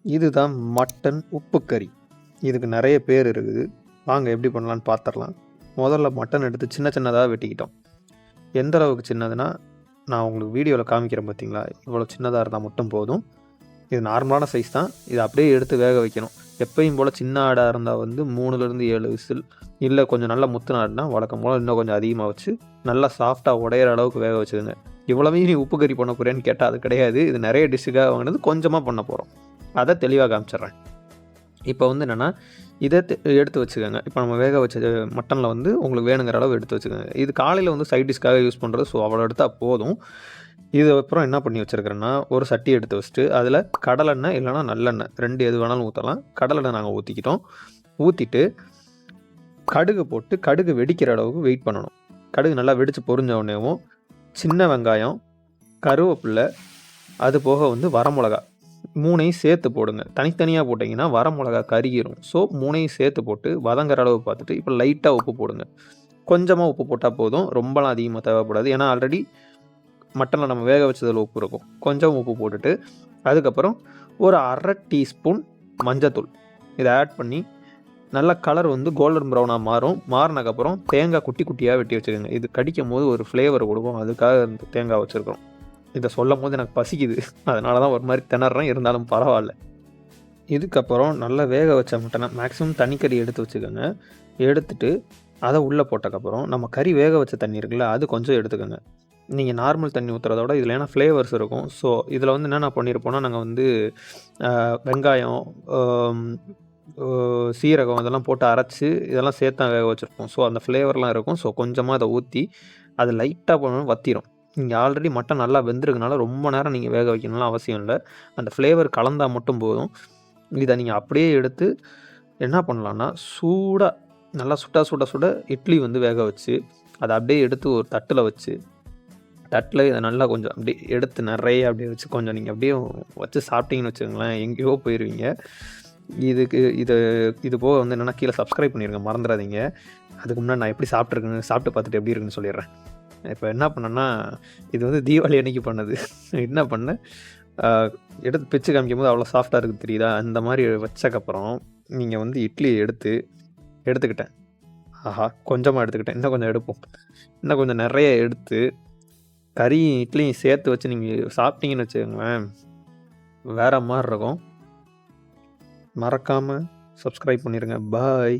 இதுதான் மட்டன் உப்பு கறி. இதுக்கு நிறைய பேர் இருக்குது. வாங்க எப்படி பண்ணலான்னு பார்த்துடலாம். முதல்ல மட்டன் எடுத்து சின்ன சின்னதாக வெட்டிக்கிட்டோம். எந்த அளவுக்கு சின்னதுன்னா, நான் உங்களுக்கு வீடியோவில் காமிக்கிறேன் பார்த்தீங்களா, இவ்வளோ சின்னதாக இருந்தால் மட்டும் போதும். இது நார்மலான சைஸ் தான். இதை அப்படியே எடுத்து வேக வைக்கணும். எப்பயும் போல் சின்ன ஆடாக இருந்தால் வந்து 3லேருந்து 7 விசில், இல்லை கொஞ்சம் நல்லா முத்துன ஆடுனா வழக்கம் போல் இன்னும் கொஞ்சம் அதிகமாக வச்சு நல்லா சாஃப்டாக உடையிற அளவுக்கு வேக வச்சுக்கோங்க. இவ்வளவையும் நீ உப்பு கறி பண்ண போகிறேன்னு கேட்டால் அது கிடையாது. இது நிறைய டிஷ்ஷுக்காக வாங்கினது, கொஞ்சமாக பண்ண போகிறோம். அதை தெளிவாக காமிச்சிட்றேன். இப்போ வந்து என்னென்னா, இதை எடுத்து வச்சுக்கோங்க. இப்போ நம்ம வேக வச்ச மட்டனில் வந்து உங்களுக்கு வேணுங்கிற அளவு எடுத்து வச்சுக்கோங்க. இது காலையில் வந்து சைட் டிஷ்க்காக யூஸ் பண்ணுறது. ஸோ அவ்வளோ எடுத்தால் போதும். இது அப்புறம் என்ன பண்ணி வச்சுருக்கிறேன்னா, ஒரு சட்டி எடுத்து வச்சுட்டு அதில் கடலெண்ணெய் இல்லைனா நல்லெண்ணெய் 2 எது வேணாலும் ஊற்றலாம். கடலெண்ணெய் நாங்கள் ஊற்றிக்கிட்டோம். ஊற்றிட்டு கடுகு போட்டு கடுகு வெடிக்கிற அளவுக்கு வெயிட் பண்ணணும். கடுகு நல்லா வெடித்து பொரிஞ்ச உடனேவும் சின்ன வெங்காயம், கருவேப்பில்லை, அது போக வந்து வரமிளகா 3ஐயும் சேர்த்து போடுங்க. தனித்தனியாக போட்டிங்கன்னா வரமிளகா கருகிரும். ஸோ 3ஐயும் சேர்த்து போட்டு வதங்குற அளவு பார்த்துட்டு இப்போ லைட்டாக உப்பு போடுங்க. கொஞ்சமாக உப்பு போட்டால் போதும், ரொம்பலாம் அதிகமாக தேவைப்படாது. ஏன்னா ஆல்ரெடி மட்டனில் நம்ம வேக வச்சதில் உப்பு இருக்கும். கொஞ்சம் உப்பு போட்டுட்டு அதுக்கப்புறம் ஒரு 1/2 டீஸ்பூன் மஞ்சத்தூள் இதை ஆட் பண்ணி நல்லா கலர் வந்து கோல்டன் ப்ரௌனாக மாறும். மாறினக்கப்புறம் தேங்காய் குட்டி குட்டியாக வெட்டி வச்சுக்கோங்க. இது கடிக்கும் போது ஒரு ஃப்ளேவர் கொடுக்கும். அதுக்காக இந்த தேங்காய் வச்சுருக்கோம். இதை சொல்லும் போது எனக்கு பசிக்குது, அதனால தான் ஒரு மாதிரி திணறேன். இருந்தாலும் பரவாயில்ல. இதுக்கப்புறம் நல்லா வேக வச்ச மட்டனை மேக்ஸிமம் தனிக்கறி எடுத்து வச்சுக்கோங்க. எடுத்துட்டு அதை உள்ளே போட்டக்கப்புறம் நம்ம கறி வேக வச்ச தண்ணி இருக்குல்ல, அது கொஞ்சம் எடுத்துக்கோங்க. நீங்கள் நார்மல் தண்ணி ஊற்றுறத விட இதில் ஏன்னா ஃப்ளேவர்ஸ் இருக்கும். ஸோ இதில் வந்து என்னென்ன பண்ணியிருப்போம்னா, நாங்கள் வந்து வெங்காயம், சீரகம் இதெல்லாம் போட்டு அரைச்சி இதெல்லாம் சேர்த்து வேக வச்சுருப்போம். ஸோ அந்த ஃப்ளேவர்லாம் இருக்கும். ஸோ கொஞ்சமாக அதை ஊற்றி அது லைட்டாக போனோம் வற்றிடும். நீங்கள் ஆல்ரெடி மட்டன் நல்லா வெந்திருக்கனால ரொம்ப நேரம் நீங்கள் வேக வைக்கணும்லாம் அவசியம் இல்லை. அந்த ஃப்ளேவர் கலந்தால் மட்டும் போதும். இதை நீங்கள் அப்படியே எடுத்து என்ன பண்ணலான்னா, சூடாக நல்லா சுட இட்லி வந்து வேக வச்சு அதை அப்படியே எடுத்து ஒரு தட்டில் வச்சு, தட்டில் இதை நல்லா கொஞ்சம் அப்படியே எடுத்து நிறைய அப்படியே வச்சு கொஞ்சம் நீங்கள் அப்படியே வச்சு சாப்பிட்டீங்கன்னு வச்சுக்கோங்களேன், எங்கேயோ போயிடுவீங்க. இது போக வந்து என்னென்னா, கீழே சப்ஸ்கிரைப் பண்ணிடுங்க, மறந்துடாதீங்க. அதுக்கு முன்னாடி நான் எப்படி சாப்பிட்ருக்கேன்னு சாப்பிட்டு பார்த்துட்டு எப்படி இருக்குன்னு சொல்லிடுறேன். இப்போ என்ன பண்ணேன்னா, இது வந்து தீபாவளி அன்னைக்கு பண்ணது. என்ன பண்ணேன், எடுத்து பிச்சு காமிக்கும்போது அவ்வளோ சாஃப்டாக இருக்குது தெரியுதா? அந்த மாதிரி வச்சக்கப்புறம் நீங்கள் வந்து இட்லியை எடுத்துக்கிட்டேன். ஆஹா, கொஞ்சமாக எடுத்துக்கிட்டேன். இன்னும் கொஞ்சம் எடுப்போம். இன்னும் கொஞ்சம் நிறைய எடுத்து கறியும் இட்லியும் சேர்த்து வச்சு நீங்கள் சாப்பிட்டீங்கன்னு வச்சுக்கோங்களேன், வேறு மாதிரி இருக்கும். மறக்காமல் சப்ஸ்கிரைப் பண்ணிடுங்க. பாய்.